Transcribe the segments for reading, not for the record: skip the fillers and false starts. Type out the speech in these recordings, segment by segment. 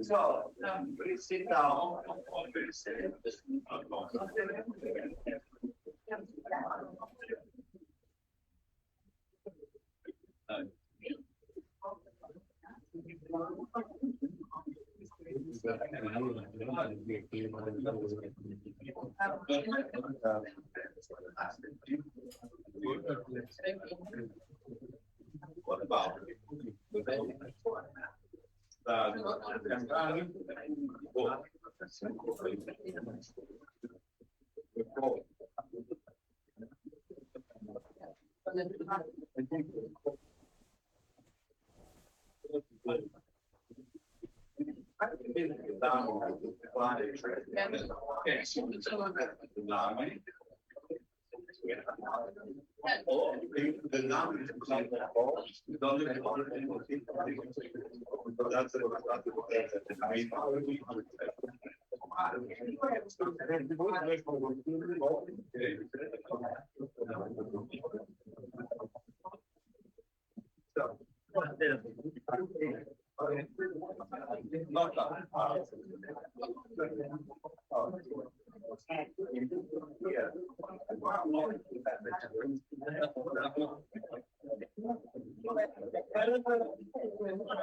So, please sit down. What about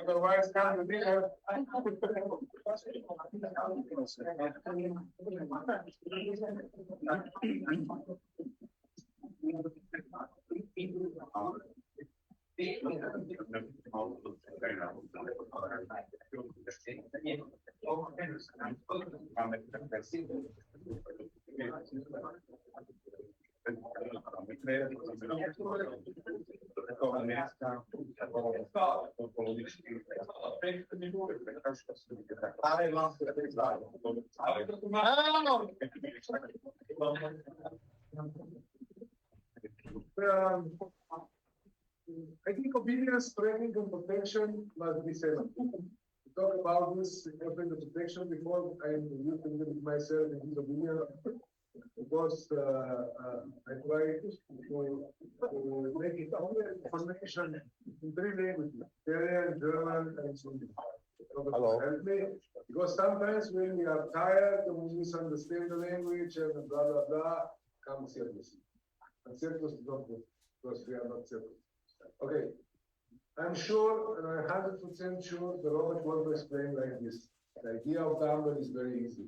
otherwise, kind of I think obedience, training, and protection must be said. We talked about this in the protection before. I used myself in disobedience because I tried to make it only information in three languages: Italian, German, and Swedish. Hello. Help me, because sometimes when we are tired and we misunderstand the language and blah blah blah, comes circus. And circus is not good because we are not circus. Okay, I'm sure, and I'm 100% sure the Robert want to explain like this. The idea of number is very easy.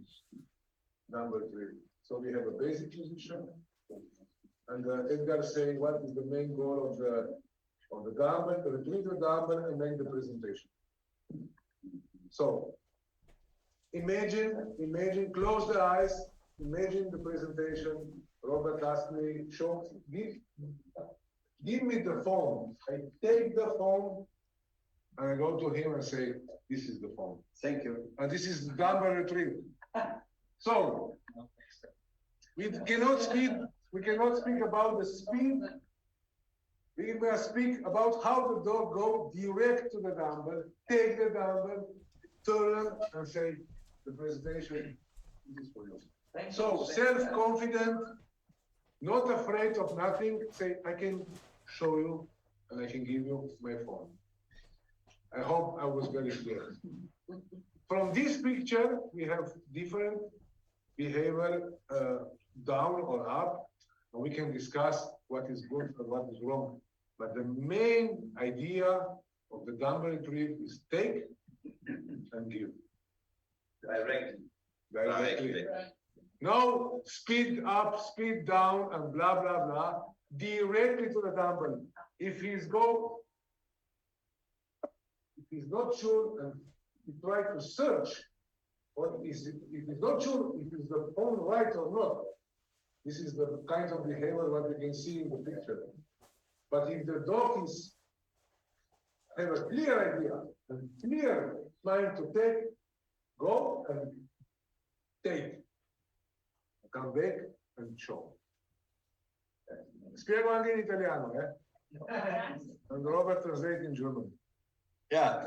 Number three. So we have a basic position, and Edgar saying what is the main goal of the garment, retrieve the garment, and make the presentation. So imagine, close the eyes, imagine the presentation. Robert asked me, give me the phone. I take the phone and I go to him and say, this is the phone. Thank you. And this is the number retrieved. So we cannot speak about the speed. We will speak about how the dog go direct to the number, take the number, turn and say, the presentation is for you. So self-confident, not afraid of nothing, say, I can show you and I can give you my phone. I hope I was very clear. From this picture, we have different behavior down or up, and we can discuss what is good and what is wrong. But the main idea of the dumbbell retrieve is take and give. Directly. No speed up, speed down, and blah, blah, blah, directly to the dumbbell. If he's not sure and he try to search What is it? It is not sure if it's the phone right or not. This is the kind of behavior that you can see in the picture. But if the dog is have a clear idea, a clear mind to take, go and take, come back and show. Spiego anche in italiano, and Robert translate in German. Yeah.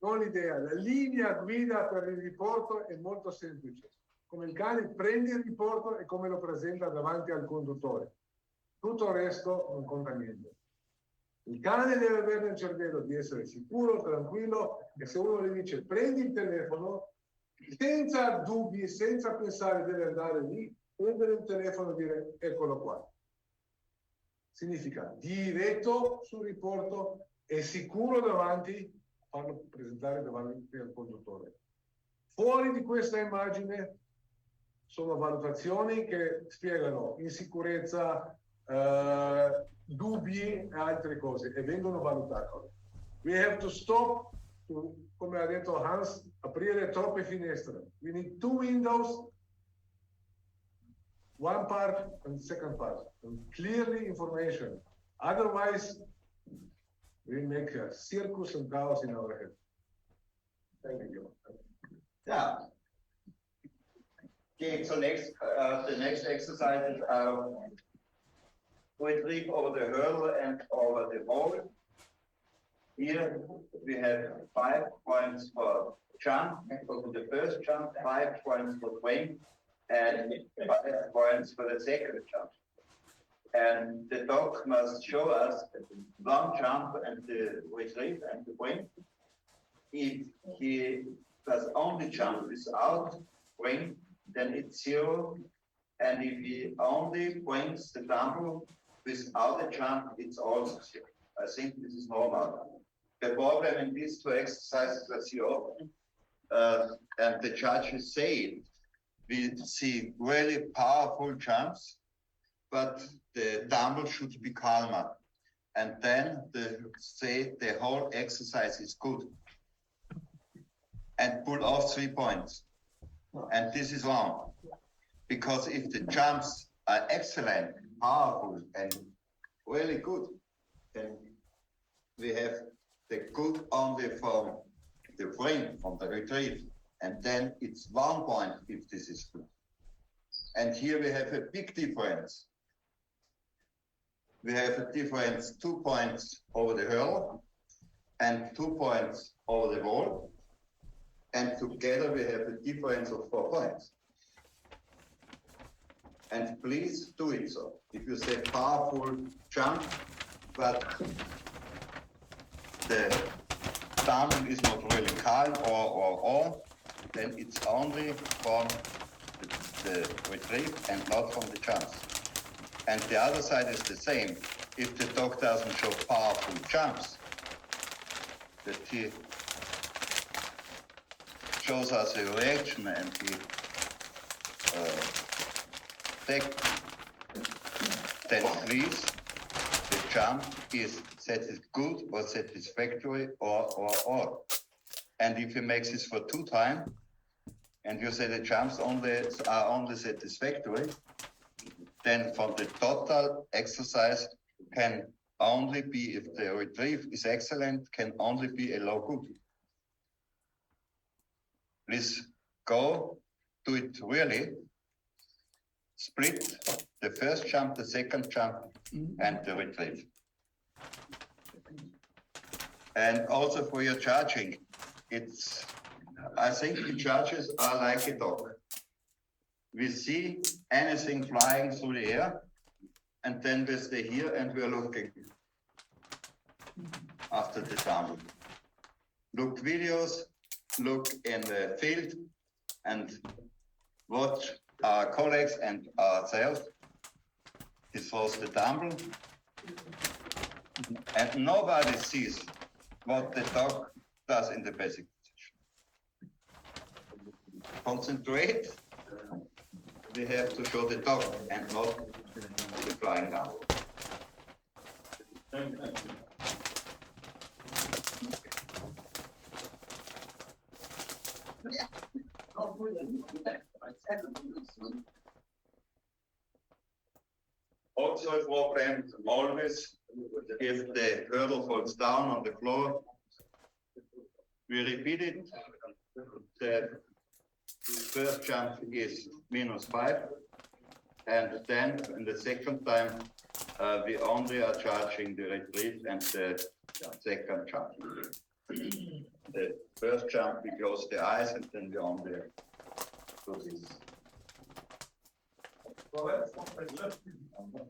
L'idea, la linea guida per il riporto è molto semplice. Come il cane prende il riporto e come lo presenta davanti al conduttore. Tutto il resto non conta niente. Il cane deve avere nel cervello di essere sicuro, tranquillo, e se uno gli dice prendi il telefono, senza dubbi, senza pensare deve andare lì, prendere il telefono e dire eccolo qua. Significa diretto sul riporto e sicuro davanti, farlo presentare davanti al conduttore. Fuori di questa immagine sono valutazioni che spiegano insicurezza, dubbi e altre cose e vengono valutate. We have to stop, come ha detto Hans, aprire troppe finestre. We need two windows, one part and second part, and clearly information. Otherwise, we make a circus and chaos in our head. Thank you. Yeah. Okay, so next, the next exercise is retrieve over the hurdle and over the wall. Here we have 5 points for jump, for the first jump, 5 points for swing, and 5 points for the second jump. And the dog must show us one jump and the retrieve and the swing. If he does only jump without swing, then it's 0. And if he only swings the dumbbell without a jump, it's also 0. I think this is normal. The problem in these two exercises, as you often, and the judges say, we see really powerful jumps, but the dumbbell should be calmer. And then they say the whole exercise is good. And pull off 3 points. And this is wrong. Because if the jumps are excellent, powerful, and really good, then we have the good only from the frame, from the retrieve. And then it's 1 point if this is good. And here we have a big difference. We have a difference 2 points over the hurdle and 2 points over the wall. And together we have a difference of 4 points. And please do it so. If you say powerful jump, but the dumbbell is not really calm or, then it's only from the retrieve and not from the jumps. And the other side is the same. If the dog doesn't show powerful jumps, that he shows us a reaction and he then please, the jump is good or satisfactory or. And if he makes this for 2 times, and you say the jumps are only satisfactory, then from the total exercise can only be, if the retrieve is excellent, can only be a low good. Please go, do it really. Split the first jump, the second jump, and the retrieve. And also for your charging, I think the charges are like a dog. We see anything flying through the air, and then we stay here and we're looking after the dumbbell. Look videos, look in the field, and watch our colleagues and ourselves. He throws the dumbbell, and nobody sees what the dog does in the basic position. Concentrate. We have to show the dog and not the flying dumbbell. Also a problem, always, if the hurdle falls down on the floor, we repeat it. The first jump is -5, and then in the second time, we only are charging the retreat and the second jump. The first jump, we close the eyes and then we only do this. Well, that's one question.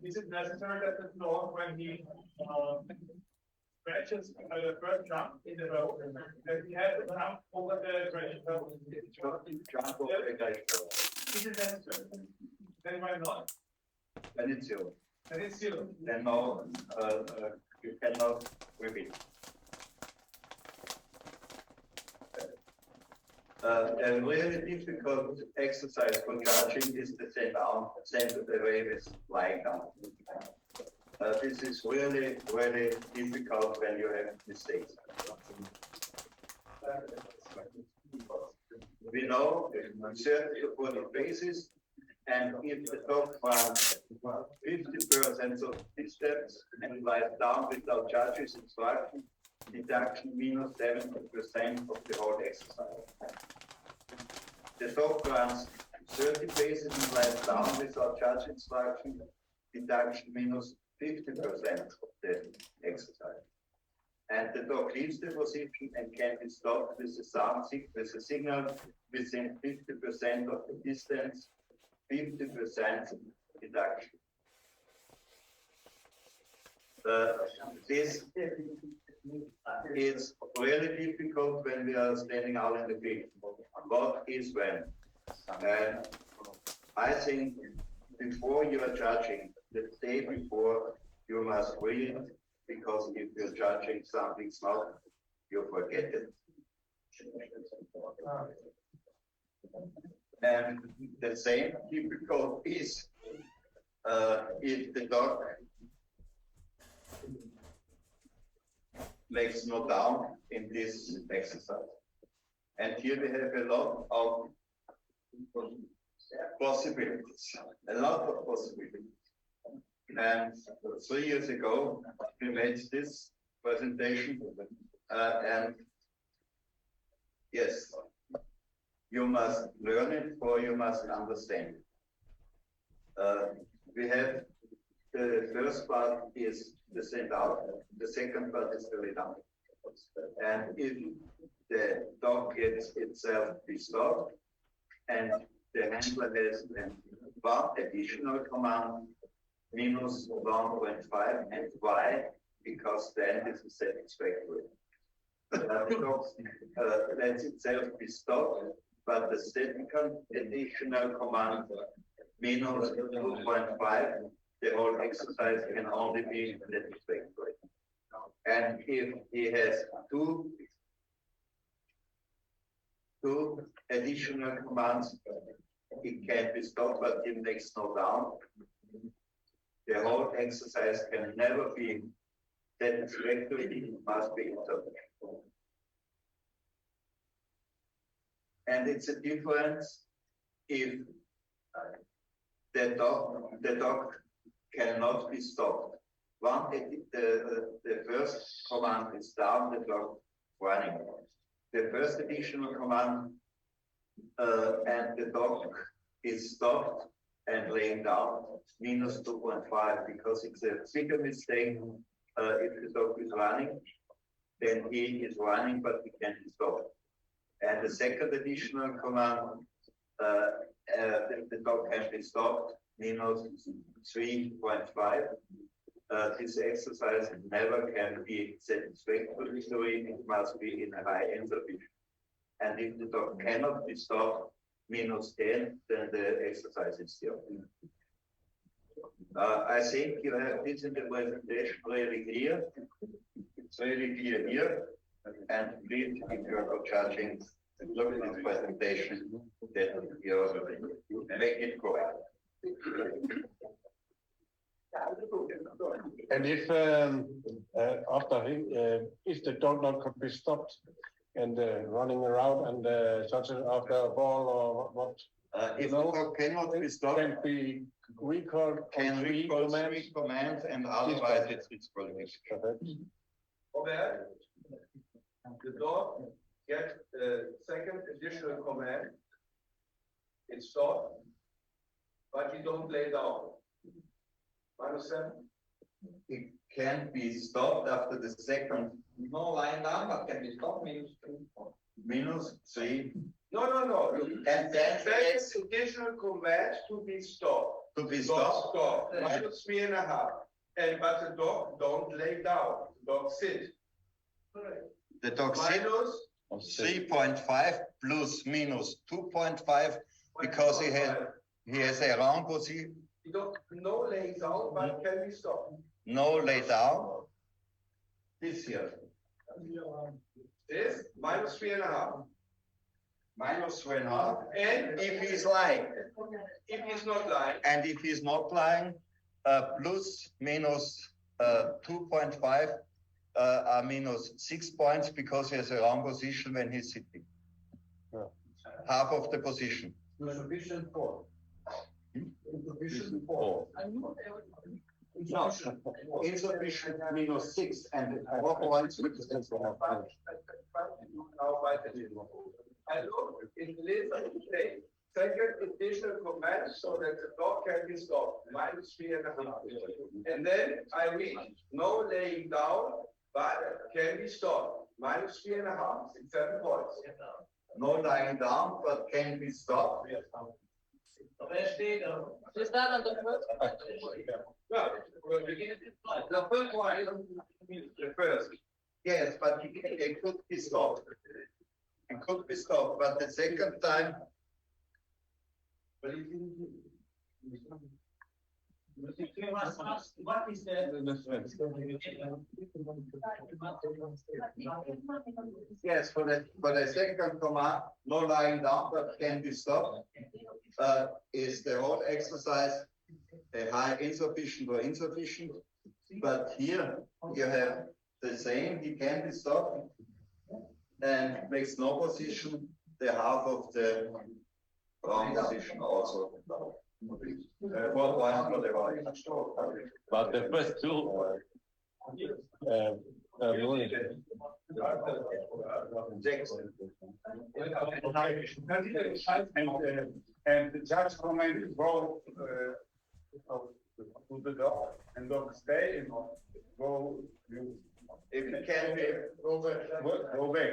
Is it necessary that the floor, when he stretches the first jump in the row, that he has to jump over the threshold? Jump over the threshold. Is it necessary? Then why not? And it's zero. And it's zero. Then no, you cannot repeat. A really difficult exercise for judging is the center the wave is lying down. This is really, really difficult when you have mistakes. We know 30 to 40 paces, and if the dog runs 50% of distance and lies down without judge's instruction, deduction -70% of the whole exercise. The dog runs 30 paces and lies down without judge instruction, deduction -50% of the exercise. And the dog leaves the position and can be stopped with a signal within 50% of the distance, 50% deduction. This is really difficult when we are standing out in the field. What is when? And I think before you are judging, the day before, you must read, because if you're judging something's not, you forget it. And the same difficult is if the dog makes no down in this exercise. And here we have a lot of possibilities, And 3 years ago, we made this presentation, and yes, you must learn it or you must understand it. We have the first part is the send out, the second part is the lay down. And if the dog gets itself disturbed and the handler has one additional command, -1.5, and why? Because then this is satisfactory. The dog lets itself be stopped, but the second additional command, -2.5, the whole exercise can only be satisfactory. And if he has two additional commands, it can be stopped, but it makes no down. The whole exercise can never be satisfactory, it must be interpreted. And it's a difference if the dog cannot be stopped. The first command is down, the dog running. The first additional command and the dog is stopped and laying down, -2.5, because it's a bigger mistake if the dog is running, then he is running, but he can't be stopped. And the second additional command, the dog can be stopped, -3.5. This exercise never can be satisfactory, so it must be in a high interval. And if the dog cannot be stopped, -10, then the exercise is still. I think you have this in the presentation really clear. It's really clear here. And please, if you are judging, look at this presentation, that you make it correct. And if after if the dog not could be stopped, and running around and touching after a ball or what If No. the dog cannot be stopped, can be recalled on can three recall commands. three commands and otherwise it's disqualification. Robert, the dog gets the second additional command. It's stop, but you don't lay down. Understand? It can be stopped after the second No lying down, but can be stopped means minus three No. and then Second additional command to be stopped. to be Dog stopped. stop, minus 3.5. And but the dog don't lay down, the dog sit. The dog sit Minus 3.5 plus minus 2.5 because he has a wrong position, You don't, no lay down, but can be stopped. no lay down. This here, This, minus 3.5. minus 3.5. And If he's lying, if he's not lying, and if he's not lying, plus minus 2.5 are minus 6 points because he has a wrong position when he's sitting. Yeah. Half of the position. insufficient for. Insufficient Four. No, insufficient minus 6 and 4 points. now by the I look in the list of the day, second additional command so that the dog can be stopped, minus 3.5. And then I read, no laying down, but can be stopped, minus 3.5, 7 points. No lying down, but can be stopped. Is that on the first? Yeah, well, the first one, the first. Yes, but it could be stopped. It could be stopped, but the second time, But he didn't do What is yes, for the second command, no lying down, but can be stopped, is the whole exercise a high insufficient or insufficient. But here you have the same, he can be stopped and makes no position, the half of the wrong position also. 4 points for the whole. But the first two, And the judge commented go to the dog and dog stay and go. If it can be, Go back.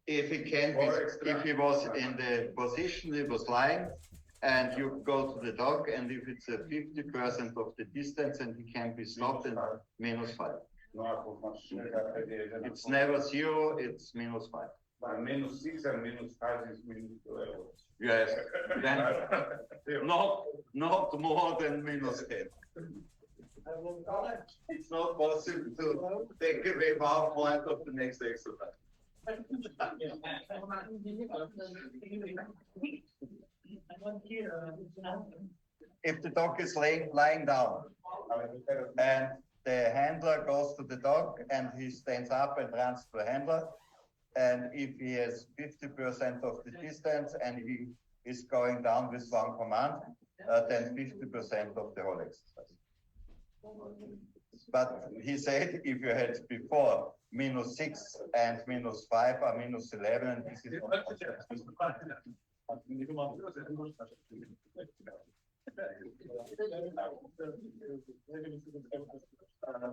if he can be, if he was in the position he was lying, and you go to the dog, and if it's a 50% of the distance and he can be stopped, and minus 5. It's never 0, it's minus 5. Minus 6 and minus 5 is minus 12. Yes, then not more than minus 10. It's not possible to take away 1 point of the next exercise. If the dog is lying down and the handler goes to the dog and he stands up and runs to the handler, and if he has 50% of the distance and he is going down with 1 command, then 50% of the whole exercise. But he said if you had before minus 6 and minus 5 are minus 11, and this is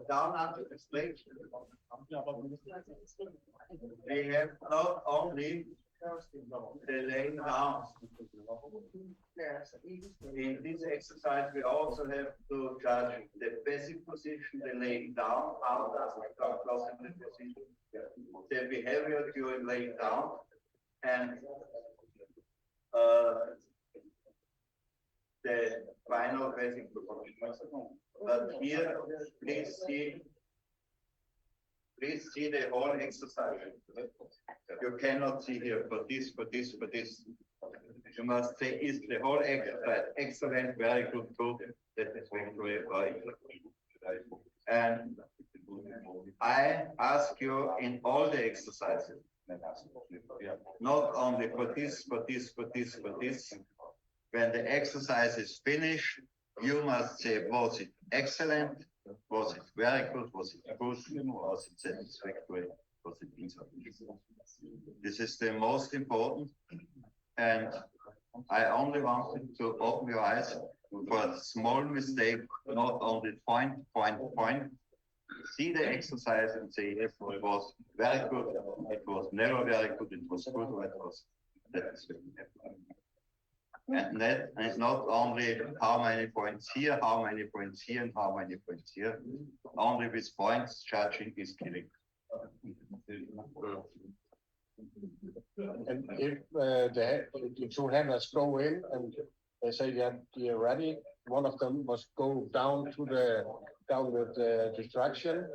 down under the stage. We have not only the laying down. In this exercise, we also have to judge the passive position, the laying down, how does it come close in the position, the behavior during laying down, and the final basic position. But here, please see the whole exercise. You cannot see here for this. You must say, is the whole exercise excellent, very good, good, that is very right. And I ask you in all the exercises, Yeah. Not only for this. When the exercise is finished, you must say, was it excellent? Was it very good? Was it good? Was it satisfactory? Was it insufficient? This is the most important. And I only wanted to open your eyes for a small mistake, not only point. See the exercise and say, yes, it was very good, it was never very good, it was good, or it was satisfactory. And not only how many points here, how many points here, and how many points here. Only with points, judging is killing. And if the two handlers go in and they say that you're ready, one of them must go down with the distraction,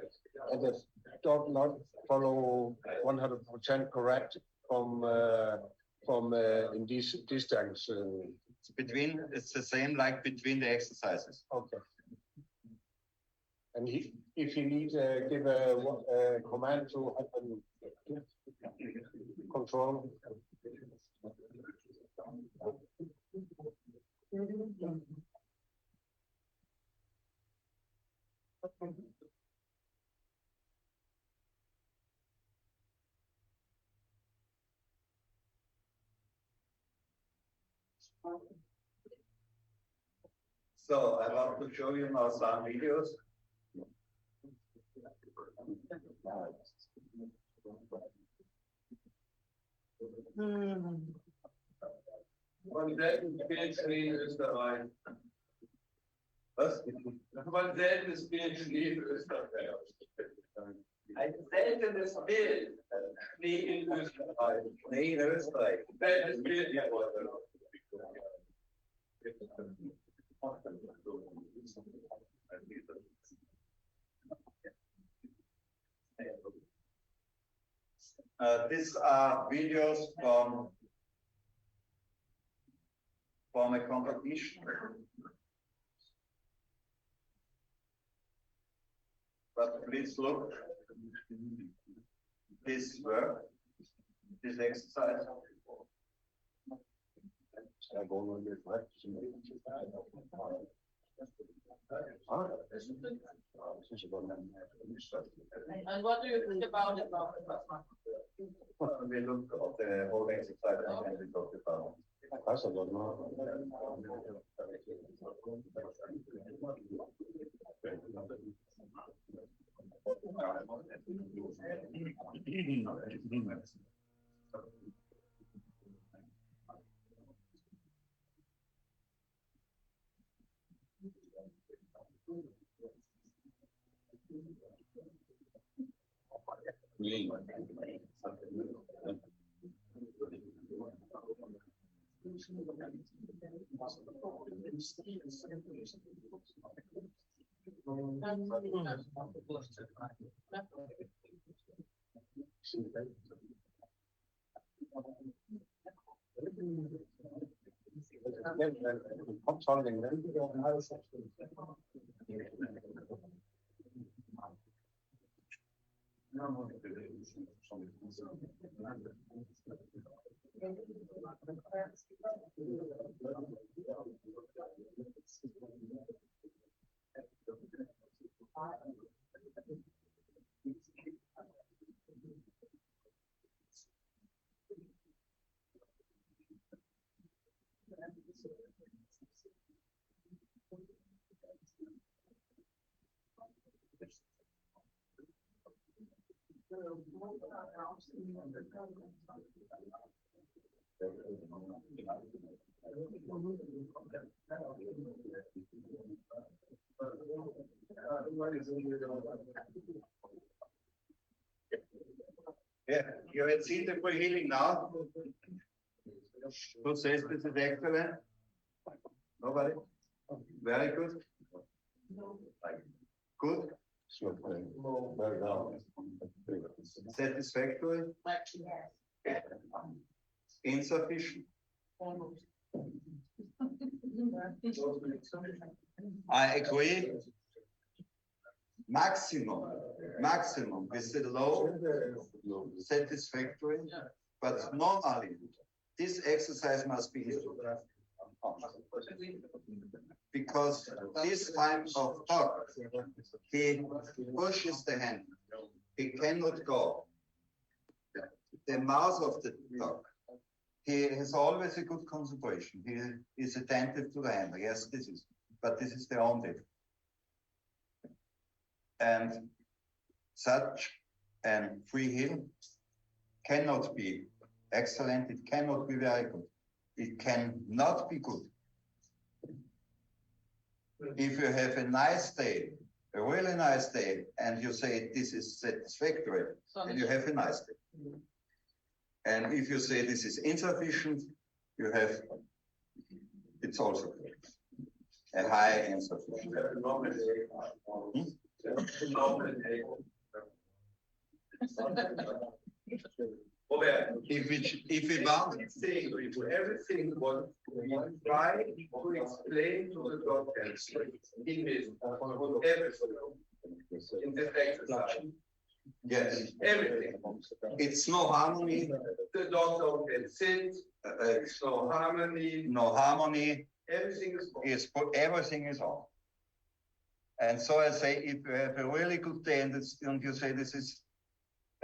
and that don't not follow 100% correct from in this distance. It's the same like between the exercises. Okay. And if you need give a command to happen control. So I want to show you now some videos. Von selten spielt Schnee in Österreich. Was? Von seltenes Bild Schnee in Österreich. Ein seltenes Bild Schnee in Österreich. Schnee in Österreich. Seltenes Bild, ja. These are videos from a competition. But please look this work, this exercise. And what do you think about it? We look at the whole exercise and we talk about Yeah, you have seen the free healing now. Who says this is excellent? Nobody? Very good. Good. Satisfactory. Insufficient. I agree. maximum is the low satisfactory, but normally this exercise must be because this type of dog, he pushes the hand, he cannot go. The mouth of the dog, he has always a good concentration. He is attentive to the hand. Yes, but this is the only. And such an free heel cannot be excellent. It cannot be very good. It cannot be good. If you have a nice day, a really nice day, and you say this is satisfactory, then you have a nice day. And if you say this is insufficient, you have, it's also a high insufficient. If we want everything what we try to explain to the doctors in this, everything in this exercise. yes, Everything. it's no harmony, The doctor can sit, it's no harmony, no harmony, everything is everything is on. And so I say, if you have a really good day and you say this is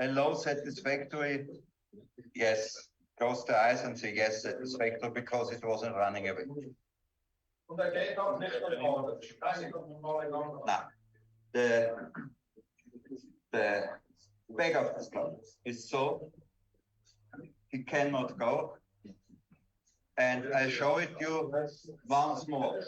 a low satisfactory, yes, close the eyes and say yes, satisfactory, because it wasn't running away. Now, the back of the skull is so he cannot go, and I show it you once more.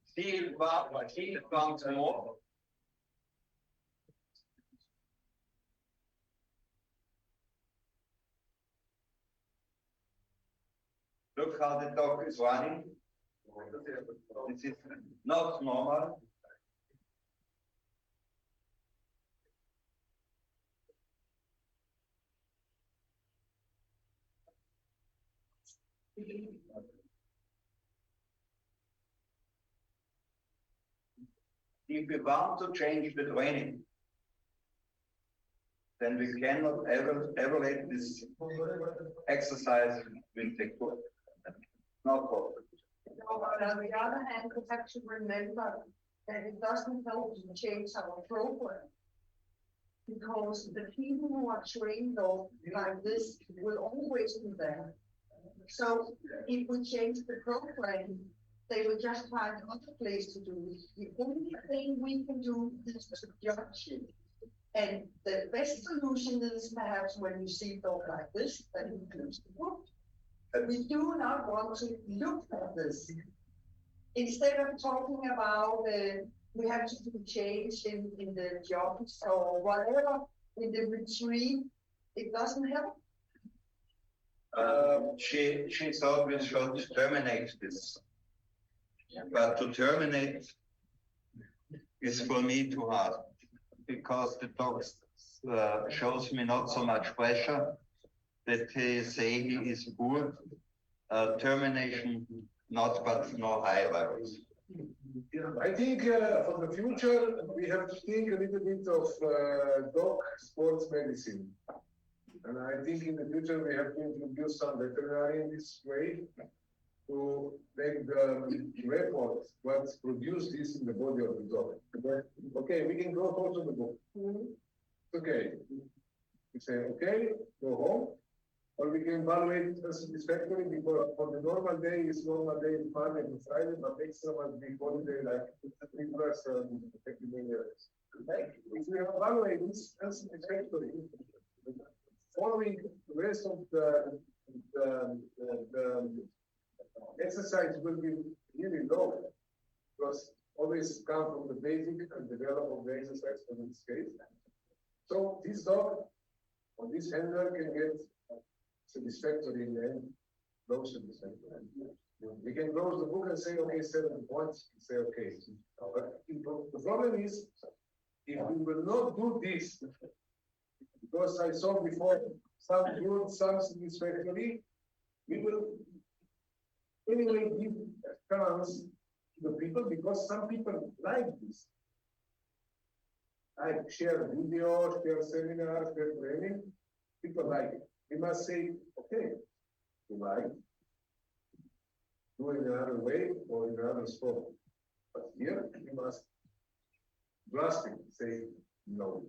See it once more. Look how the dog is running. This is not normal. If we want to change the training, then we cannot evaluate this exercise with the foot. Not possible. No, but on the other hand, we have to remember that it doesn't help to change our program. Because the people who are trained though like this will always be there. So if we change the program, they will just find another place to do it. The only thing we can do is to judge it. And the best solution is perhaps when you see dog like this, that you use the book. But we do not want to look at this. Instead of talking about we have to do change in the jobs or whatever in the retreat, it doesn't help. She thought we should terminate this. But to terminate is for me too hard, because the dog shows me not so much pressure that he say he is poor. Termination, not, but no high levels. I think for the future, we have to think a little bit of dog sports medicine. And I think in the future, we have to introduce some veterinary in this way to make the report what's produced this in the body of the dog. Okay, we can go home to the book. Okay. We say, okay, go home. Or we can evaluate it as satisfactory, because for the normal day, it's normal day in Monday and Friday, but extra must be holiday like 3 plus 50 years. If we evaluate this as satisfactory, following the rest of the exercise will be really low, because always come from the basic and develop of the exercise in this case. So this dog or this handler can get satisfactory in the end, low satisfactory. We can close the book and say, okay, 7 points, say, okay. But the problem is if we will not do this, because I saw before some good, some satisfactory, we will anyway give a chance to the people because some people like this. I share video, share seminars, share training. People like it. We must say, okay, you like, do it another way or in another scope. But here we must drastically say no.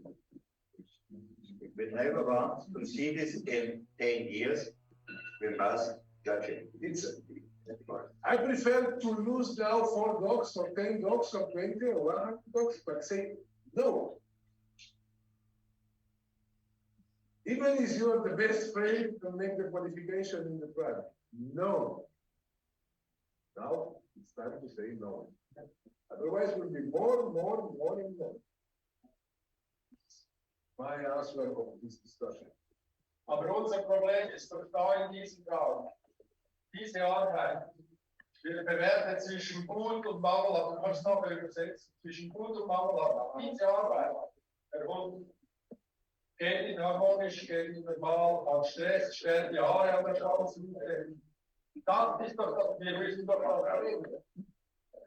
We never want to see this in 10 years. We must judge it. I prefer to lose now 4 dogs or 10 dogs or 20 or 100 dogs, but say no. Even if you are the best friend to make the qualification in the plan, no. Now it's time to say no. Otherwise, we'll be more and more. My answer of this discussion. Aber unser Problem ist doch da in diesem Raum. Diese Arbeit, wir bewerten zwischen Gut und Mangelarbeit, du kannst es nachher übersetzen, zwischen Gut und Mangelarbeit. Diese Arbeit, der Hund geht in harmonisch, geht in normal, hat Stress, stellt die Haare an der Schwanz. Das ist doch das, wir müssen doch das erleben.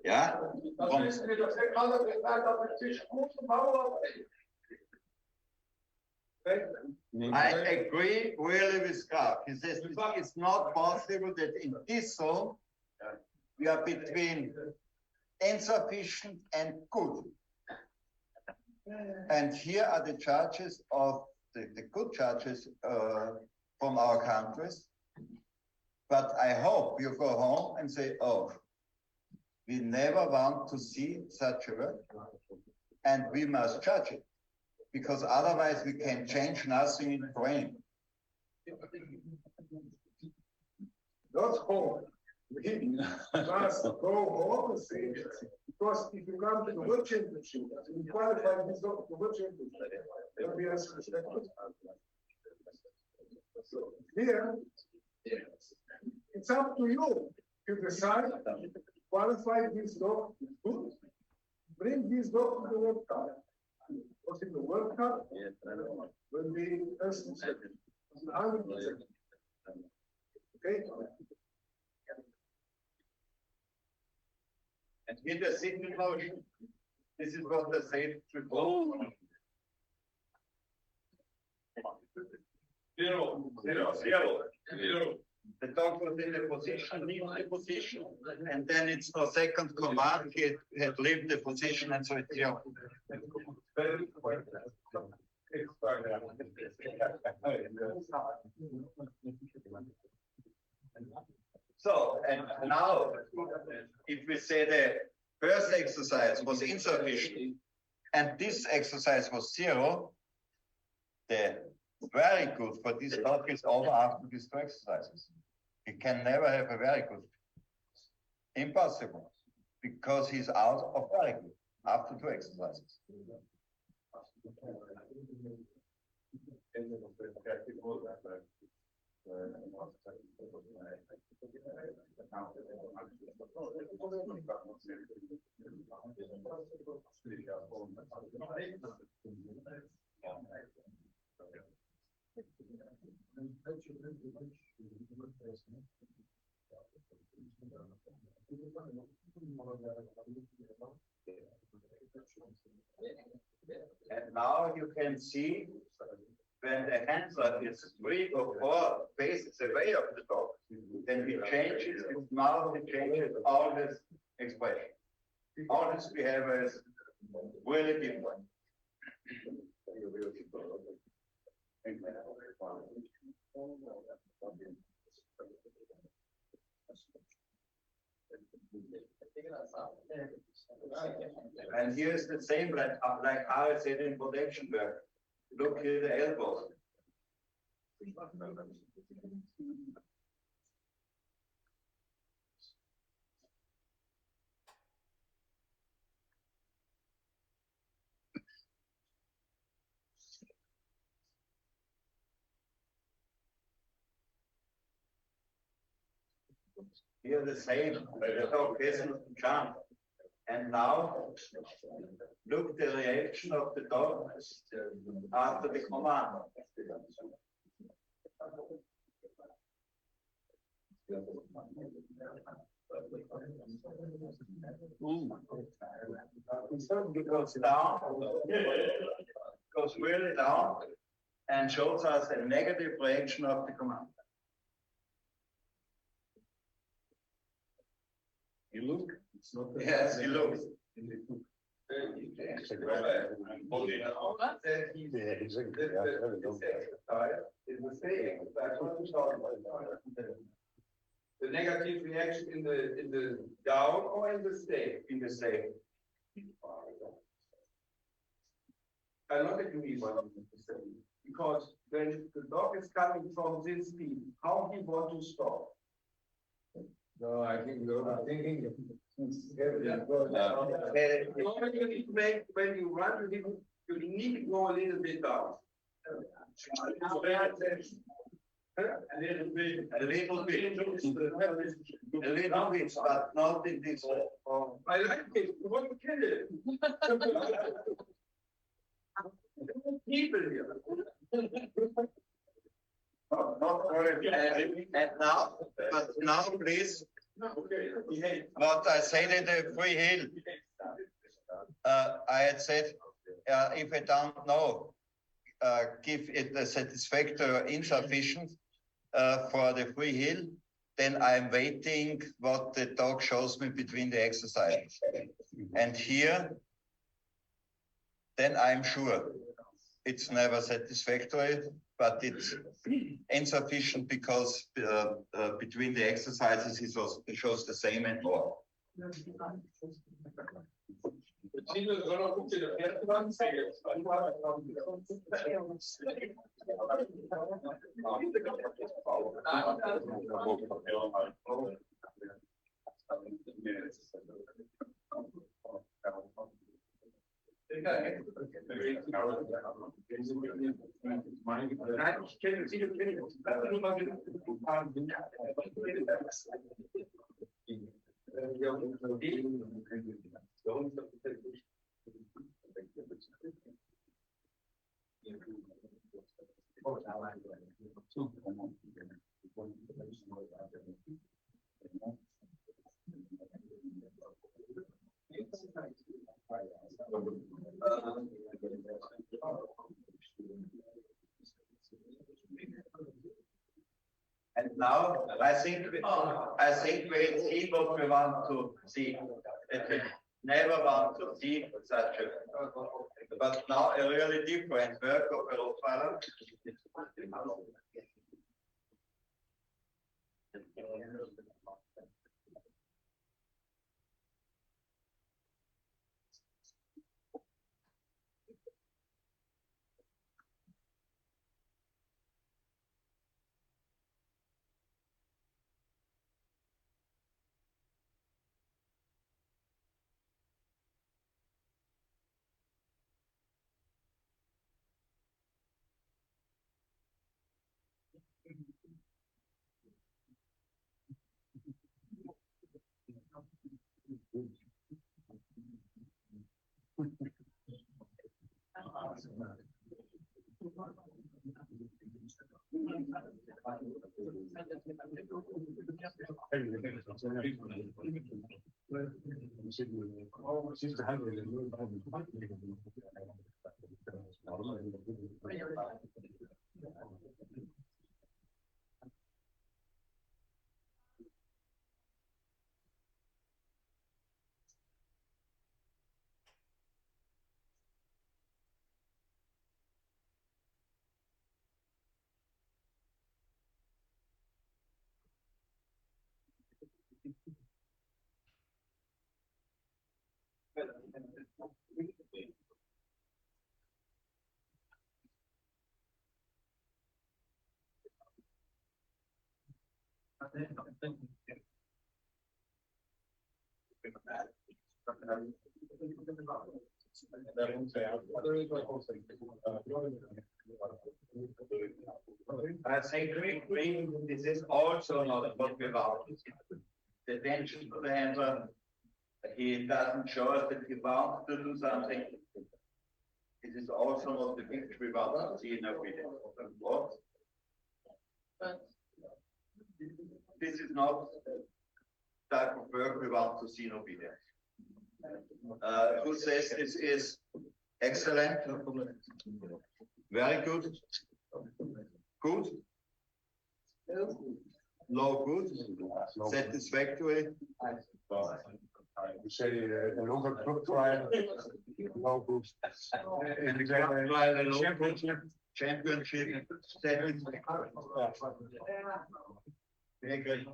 Ja? Das müssen wir doch sehr klar bewerten, aber zwischen Gut und Mangelarbeit. I agree really with Graf. He says it's not possible that in this zone we are between insufficient and good. And here are the judges of the good judges from our countries. But I hope you go home and say, oh, we never want to see such a work and we must judge it. Because otherwise we can change nothing in training. Not home. We must go home and say, because if you come to the World Championship, you qualify this dog to the World Championship, then we are respected. So here, it's up to you to decide, qualify this dog good, bring this dog to the World Cup. Because in the World Cup, will be first and second. 100%. Okay? And in the single motion, this is what they say before. Zero. The dog was in the position, leave the position, and then it's no second command, he had left the position and so it's zero. So, and now, if we say the first exercise was insufficient, and this exercise was zero, the very good for this dog is over after these 2 exercises. He can never have a very good. Impossible. Because he's out of very good after 2 exercises. And now you can see when the handler is 3 or 4 paces away of the dog, then he changes his mouth, he changes all his expression. All his behavior is really different. And here's the same, like I said in protection work. Look here, the elbows. Here the same, the dog doesn't jump. And now, look the reaction of the dog after the command. It goes down, goes really down, and shows us a negative reaction of the command. You look, it's not. Yes, you look. The negative reaction in the down or in the stay? In the same. I not agree with what you say, because when the dog is coming from this speed, how he want to stop? No, I think you're thinking. When you run, you need to go a little bit down. A little bit. A little bit, but not in this way. I like it, you want to kill it. People here. Not very. And now, but now please, what I said in the free hill, I had said, if I don't know, give it a satisfactory or insufficient for the free hill, then I'm waiting what the dog shows me between the exercises. And here, then I'm sure it's never satisfactory, but it's insufficient because between the exercises it shows the same and more. And now I think we see what we want to see. That we never want to see such a, but now a really different work of a Rottweiler. I think this is also not what we want. The tension to the handler, he doesn't show us that he wants to do something. It is also not the picture we want to see in a video. What? But This is not type of work we want to see in a video. Who says this is excellent? Very good. Good. Low good. Satisfactory. We say a local club trial. No good. Championship. Championship. Satisfactory. Very good.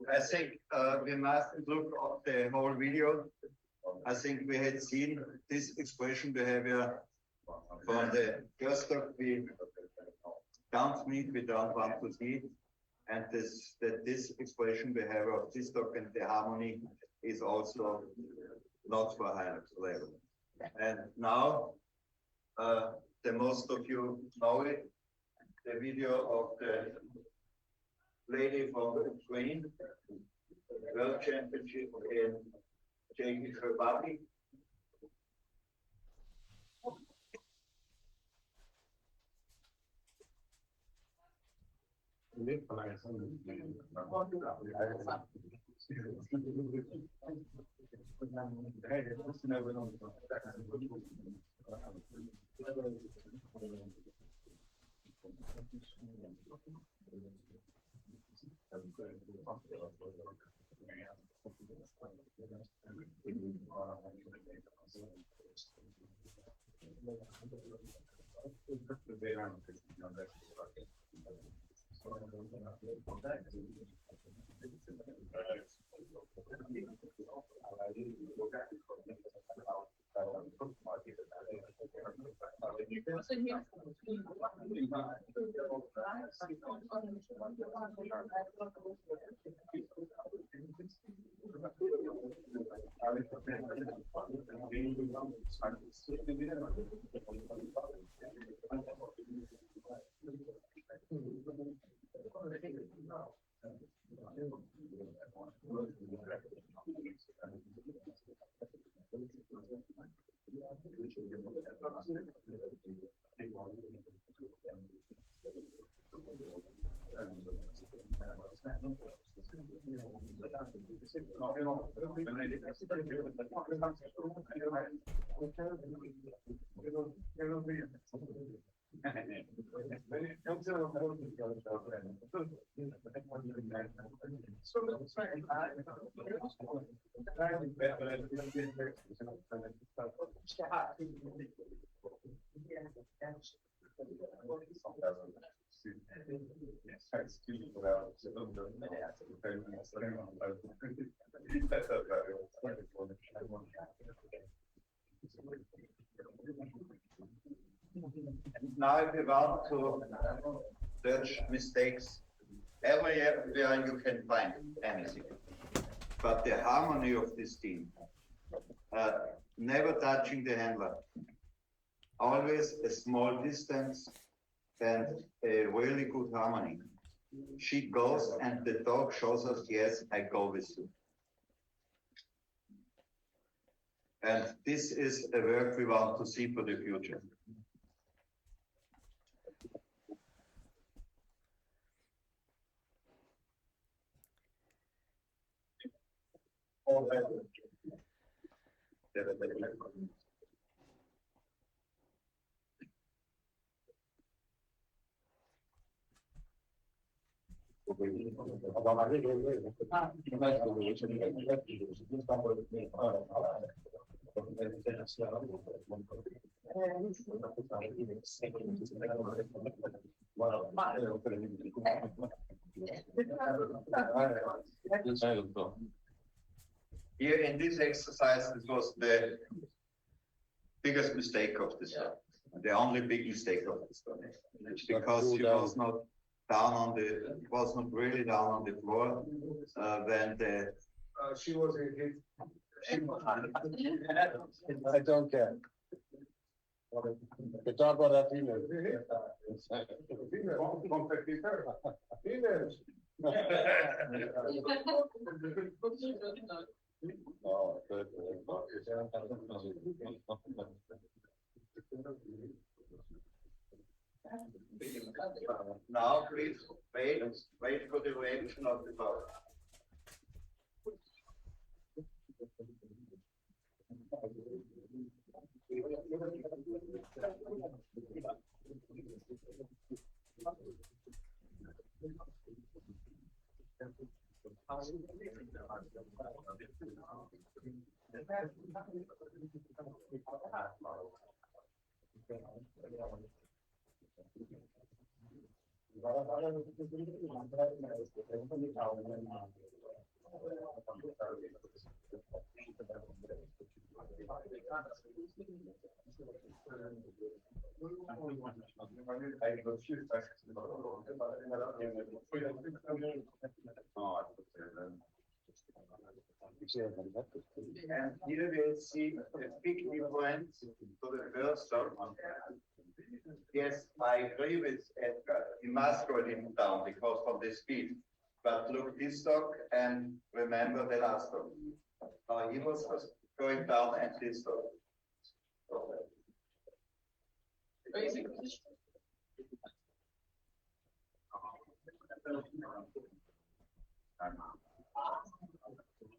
I think we must look at the whole video. I think we had seen this expression behavior from the first talk. We don't meet, we don't want to see, and this expression behavior of this talk and the harmony is also not for high level. And now, the most of you know it, the video of the lady from Ukraine, World Championship in Czech Republic. Now if you want to search mistakes, everywhere you can find anything. But the harmony of this team, never touching the handler, always a small distance and a really good harmony. She goes and the dog shows us, yes, I go with you. And this is a work we want to see for the future. Here in this exercise, this was the biggest mistake of this one. The only big mistake of this one. Because he was not down on the, was not really down on the floor when the. She was in his. I don't care. The dog or that female. Oh, good. Now please wait for the reaction of the dog. And here we'll see a big difference to the first dog. Yes, I agree with Edgar. He must go him down because of the speed. But look this dog and remember the last dog. He was going down and this dog.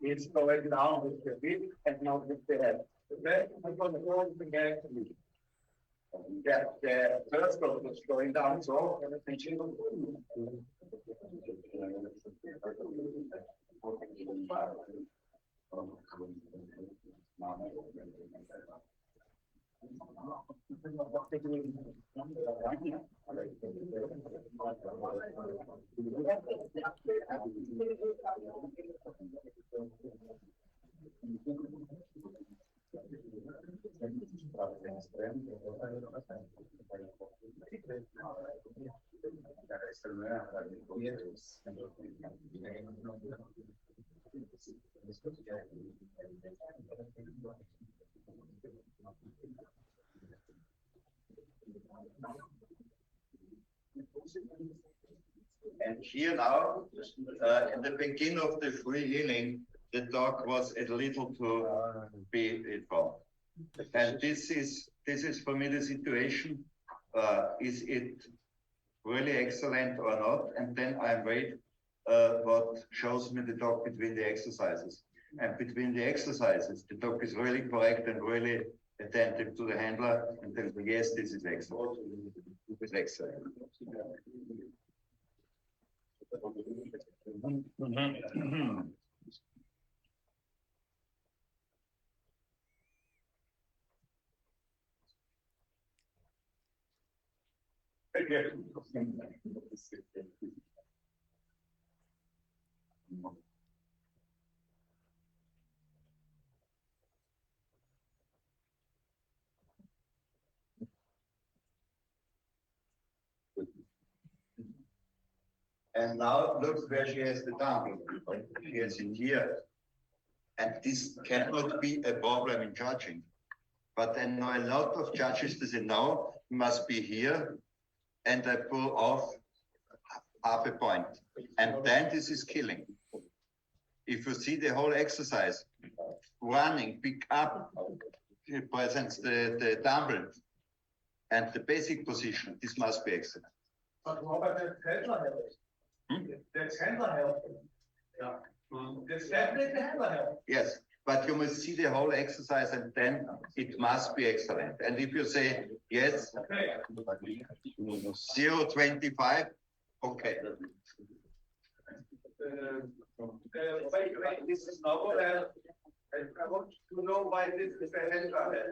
It's going down with the feet and not with the head. Okay? I'm going to hold the guy to me. Yeah, the first dog was going down, so everything should go. And here now, at the beginning of the free healing, the dog was a little too big involved. And this is for me the situation. Is it really excellent or not? And then I wait what shows me the dog between the exercises. And between the exercises, the dog is really correct and really attentive to the handler and tells me, yes, this is excellent. This is excellent. And now look where she has the tongue. She has it here. And this cannot be a problem in judging. But I know a lot of judges that say, no, it must be here. And I pull off half a point. And then this is killing. If you see the whole exercise, running, pick up, presents the dumbbell and the basic position, this must be excellent. But Robert, that's handler help. That's handler help. Yeah. That's definitely handler help. Yes, but you must see the whole exercise and then it must be excellent. And if you say yes, Okay. 0.25, okay. Wait, this is not what I want to know why this is a handler.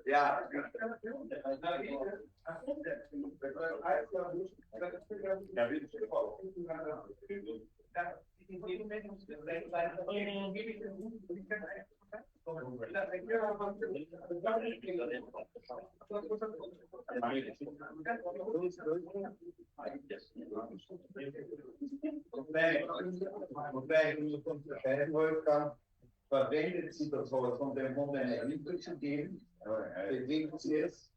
Yeah. Wolfgang, verwendet sie das aber von dem Moment eine Hilfe zu geben, bewegt sie es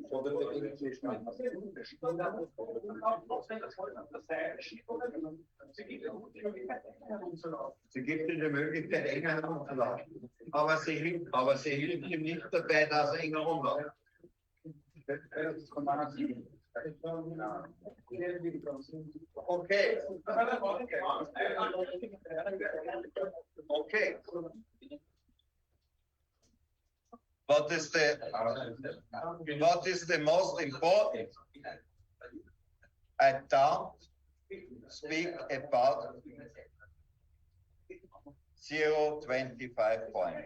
oder bewegt sie es nicht. Sie gibt ihm die Möglichkeit, enger runterzulaufen. Aber sie hilft ihm nicht dabei, dass er enger runterläuft. Okay. Okay. What is the most important? I don't speak about 0.25 point.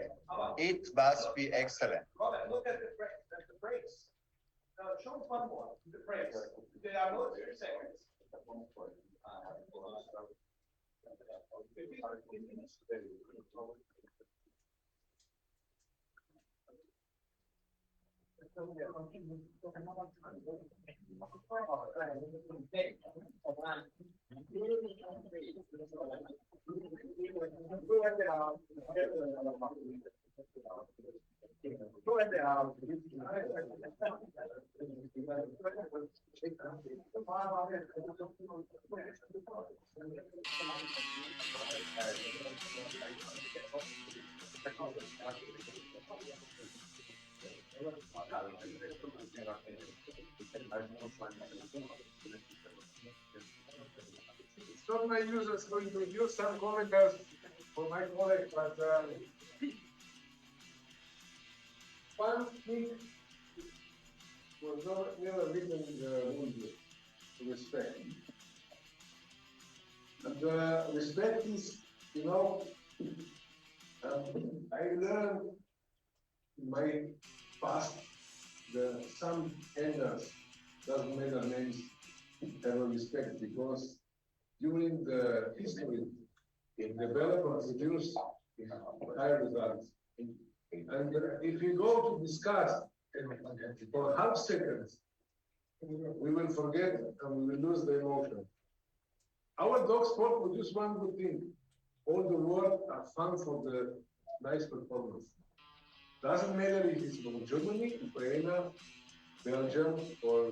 It must be excellent. Look at the brakes. Show us one more, the brakes. They are not 2 seconds. Some of my users going to use some comments for my colleague, but one thing was never written in the rule book, respect. And respect is, you know, I learned in my past that some elders, doesn't matter names, have a respect because during the history, developers produced higher results. And if we go to discuss for half seconds, we will forget and we will lose the emotion. Our dog sport produce one good thing. All the world are fun for the nice performance. Doesn't matter if it's from Germany, Ukraine, Belgium, or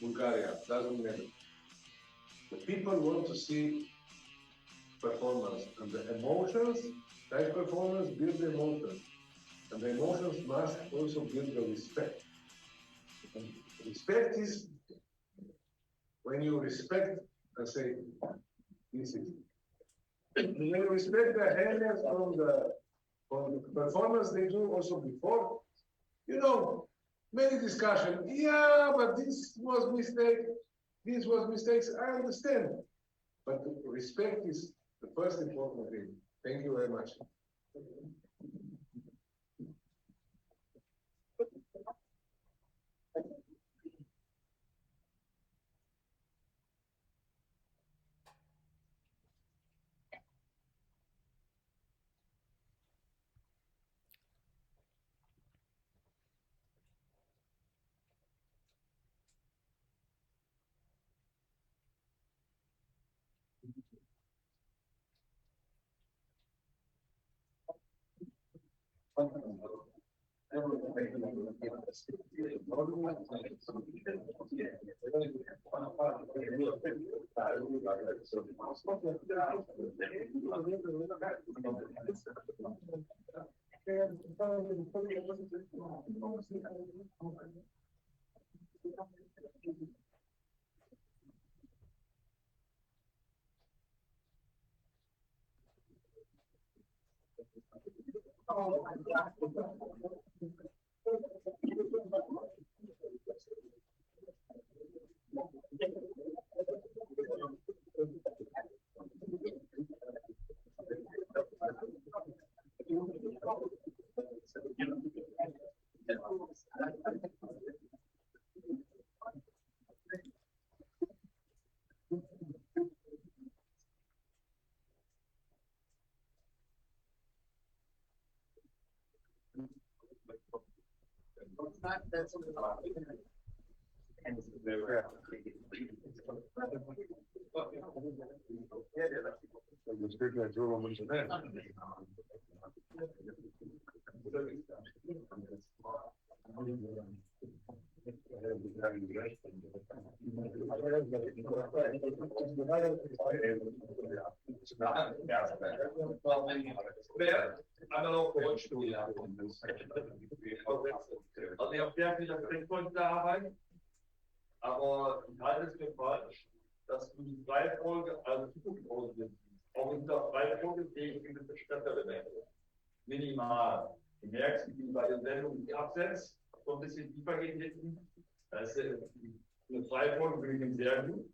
Bulgaria, doesn't matter. The people want to see performance and the emotions, nice performance build the emotions. And the emotions must also build the respect. And respect is when you respect and say, this is. When you respect the handlers from the performance they do also before, you know, many discussion, yeah, but this was mistake, this was mistakes, I understand. But respect is the first important thing. Thank you very much. Analog Grundschule. Also ich habe sehr viel Respekt vor dieser Arbeit, aber ich halte es für falsch, dass du die Freifolge als Zukunft sind. Auch in dieser Freifolge sehe ich gewisse Stadtelemente. Minimal. Du merkst, wie bei den Sendungen die Absatz so ein bisschen tiefer geht hinten. Das ist eine Freifolge übrigens sehr gut.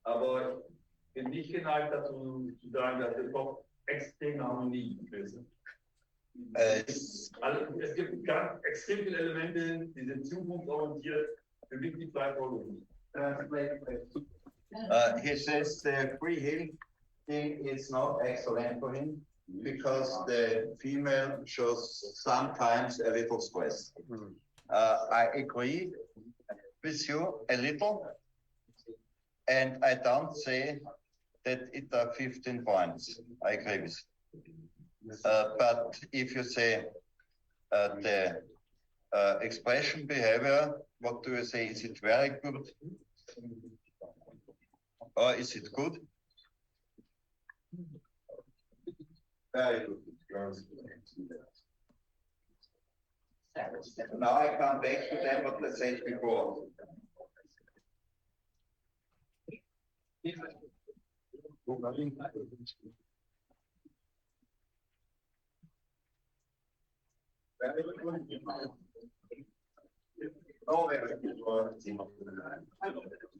Aber ich bin nicht geneigt dazu zu sagen, dass wir doch extreme Harmonie sind. Also, es gibt ganz extrem viele Elemente, die sind zukunftsorientiert, für mich die Freifolge nicht. He says the free hill thing is not excellent for him because the female shows sometimes a little stress. I agree with you a little, and I don't say that it are 15 points. I agree with you. But if you say the expression behavior, what do you say? Is it very good? Or is it good? Very good. Now I come back to them what I said before. No, very good.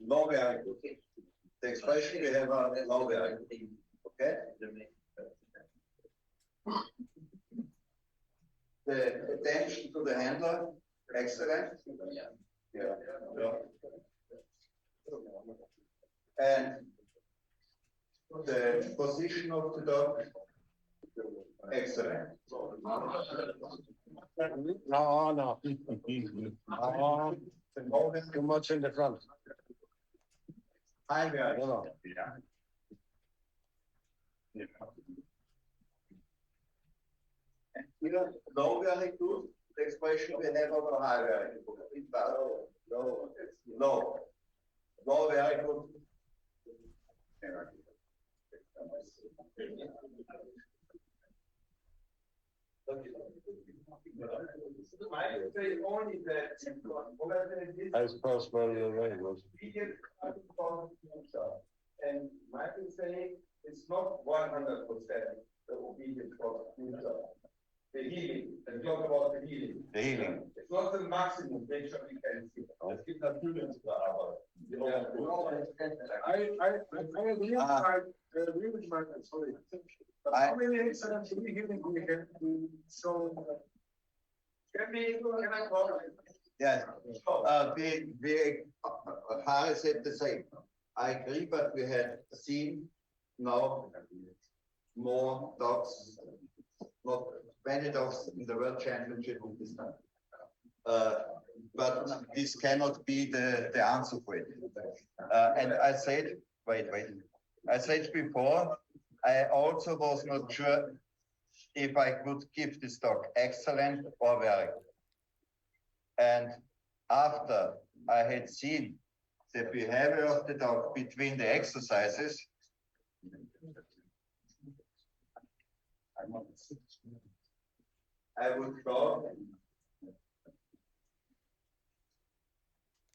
No, very good. The expression we have on no, very good. Okay? The attention to the handler, excellent. Yeah. And the position of the dog, excellent. No, no. Oh, too much in the front. I'm very No, no. Here, low very good, the expression we have over high very good. Low. Low very good. I would say only that I suppose where the way was. and Michael say it's not 100% the obedience for the future. The healing, and talk about the healing. The healing. It's not the maximum picture we can see. Es gibt natürlich unsere Arbeit. I agree with Michael, sorry. But how many incidents do we can do? So, Can I call it? Yes, Harry said the same. I agree, but we had seen now more dogs, not many dogs in the World Championship this time. But this cannot be the answer for it. And I said, wait, I said before, I also was not sure if I could give this dog excellent or very good. And after I had seen the behavior of the dog between the exercises, I would go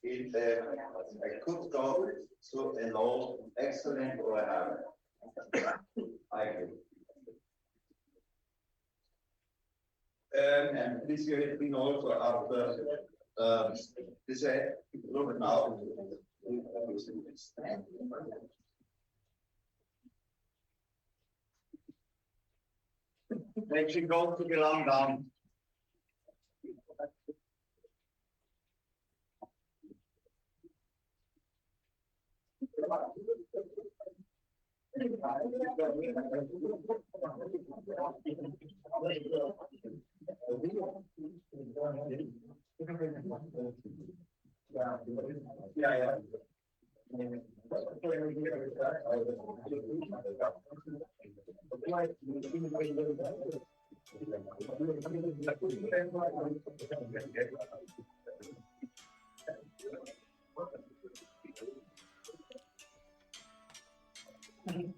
if I could go to a low, excellent or a high. I could. And this year has been also after this look now. When she goes to belong down. Yeah.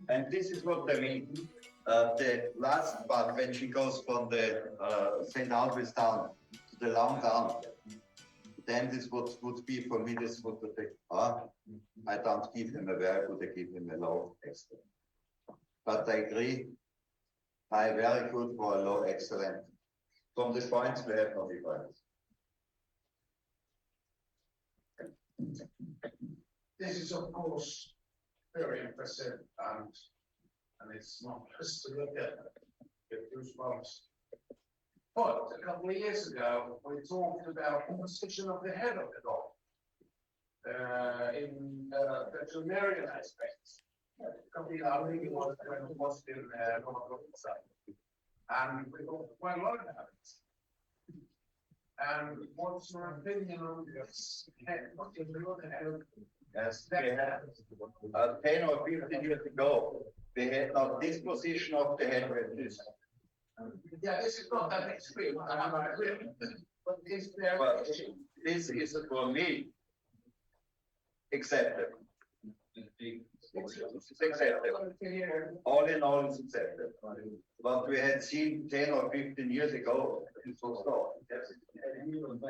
And this is what I mean. The last part, when she goes from the St. Albans down to the long down, then this would be for me, this would be, I don't give him a very good, I give him a low excellent. But I agree, high very good for a low excellent. From the points, we have no difference. This is of course very impressive and it's not just to look at goosebumps. But a couple of years ago, we talked about the position of the head of the dog in veterinarian aspects. I think it was in and we talked quite a lot about it. And what's your opinion on this? What is the head? Yes, they had 10 or 15 years ago, they had not this position of the head with this. Yeah, this is not that extreme. But is there? But this is for me acceptable. It's acceptable. All in all, it's acceptable. What we had seen 10 or 15 years ago, it was stop.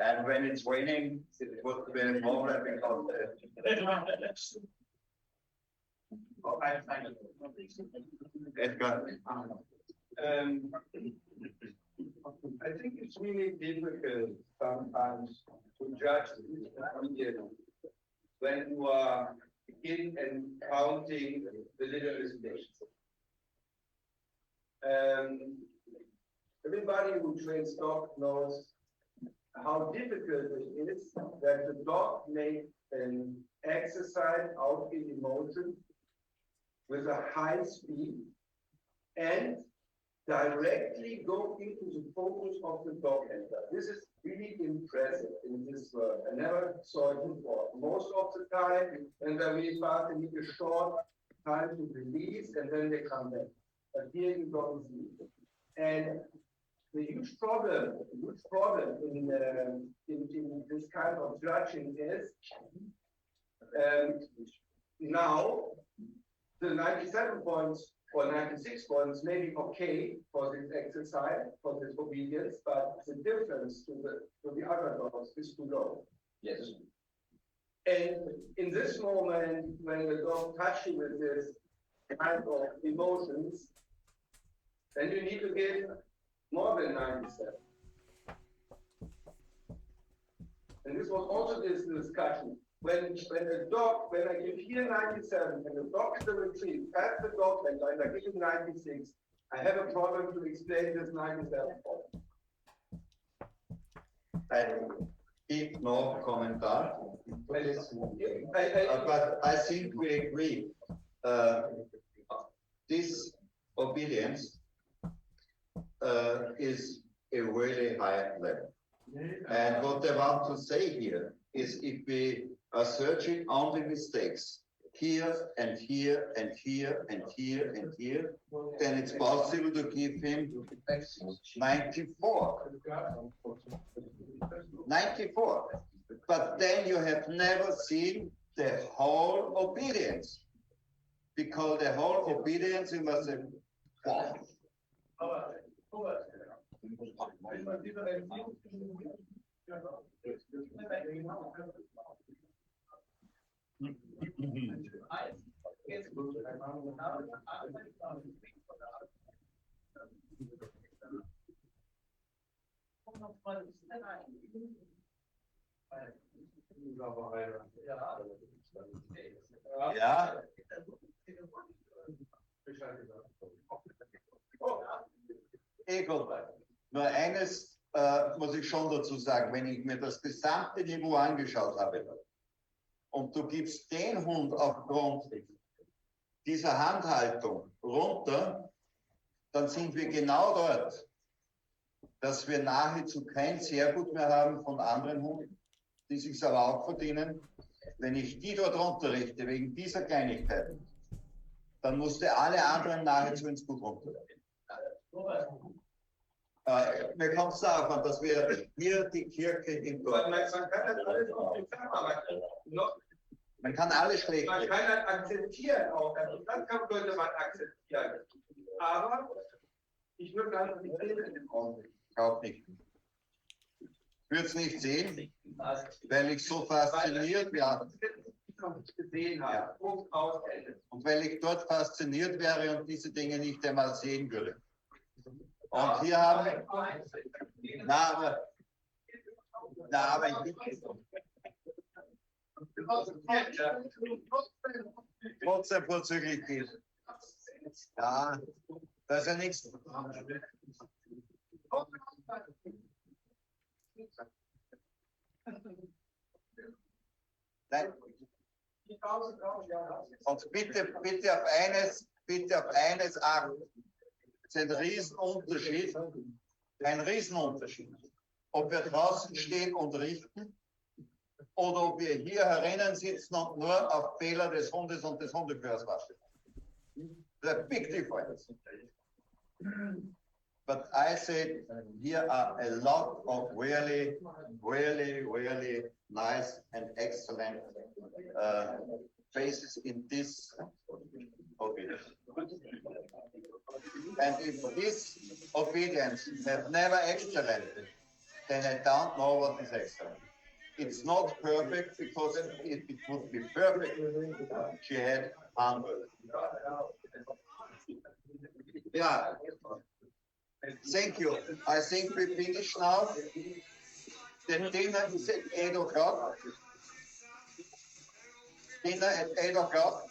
And when it's raining, it would be a problem because Edgar. I think it's really difficult sometimes to judge when you are begin and counting the little stations. Everybody who trains dog knows how difficult it is that the dog make an exercise out in emotion with a high speed and directly go into the focus of the dog handler. This is really impressive in this world. I never saw it before. Most of the time, when they're really fast, they need a short time to release and then they come back. But here you don't see it. And the huge problem in this kind of judging is now the 97 points or 96 points may be okay for this exercise, for this obedience, but the difference to the other dogs is too low. Yes. And in this moment, when the dog touches you with this kind of emotions, then you need to give more than 97. And this was also this discussion. When I give here 97 and the dog still retreats, past the dog and I give him 96, I have a problem to explain this 97 point. I give no commentary. But I think we agree. This obedience is a really high level. And what I want to say here is if we are searching only mistakes here and here and here and here and here, then it's possible to give him 94. 94. But then you have never seen the whole obedience. Because the whole obedience, you must say, wow. Ja. Gut. Nur eines muss ich schon dazu sagen, wenn ich mir das gesamte Niveau angeschaut habe und du gibst den Hund aufgrund dieser Handhaltung runter, dann sind wir genau dort, dass wir nahezu kein sehr gut mehr haben von anderen Hunden, die sich aber auch verdienen. Wenn ich die dort runterrichte, wegen dieser Kleinigkeit, dann musste alle anderen nahezu ins Gut runter. Mir kommt es darauf an, dass wir hier die Kirche im Dorf. Man kann alles schlecht. Man kann das akzeptieren auch. Das könnte man akzeptieren. Aber ich würde gar nicht sehen. Auch nicht. Ich würde es nicht sehen, weil ich so fasziniert wäre. Gesehen habe. Und weil ich dort fasziniert wäre und diese Dinge nicht einmal sehen würde. Und hier haben wir. Aber trotzdem vorzüglich geht. Ja, da ist ja nichts. Nein. Und bitte auf eines achten. Es ist ein Riesenunterschied, ob wir draußen stehen und richten oder ob wir hier herinnen sitzen und nur auf Fehler des Hundes und des Hundeführers warten. There's a big difference. But I said here are a lot of really, really, really nice and excellent faces in this obedience. And if this obedience has never excellent, then I don't know what is excellent. It's not perfect because if it would be perfect, she had 100. Yeah. Thank you. I think we finish now. The dinner is at 8 o'clock. Dinner at 8 o'clock.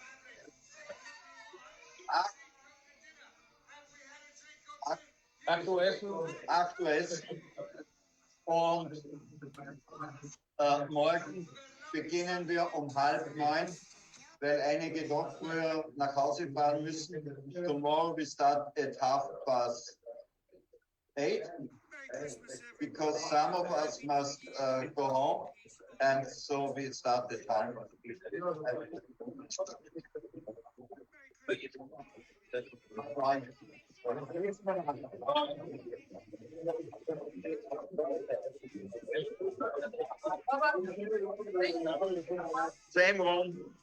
8 Uhr essen. 8 Uhr essen. Und morgen beginnen wir um 8:30, weil einige doch früher nach Hause fahren müssen. Tomorrow we start at 8:30, because some of us must go home, and so we start the time. Same room.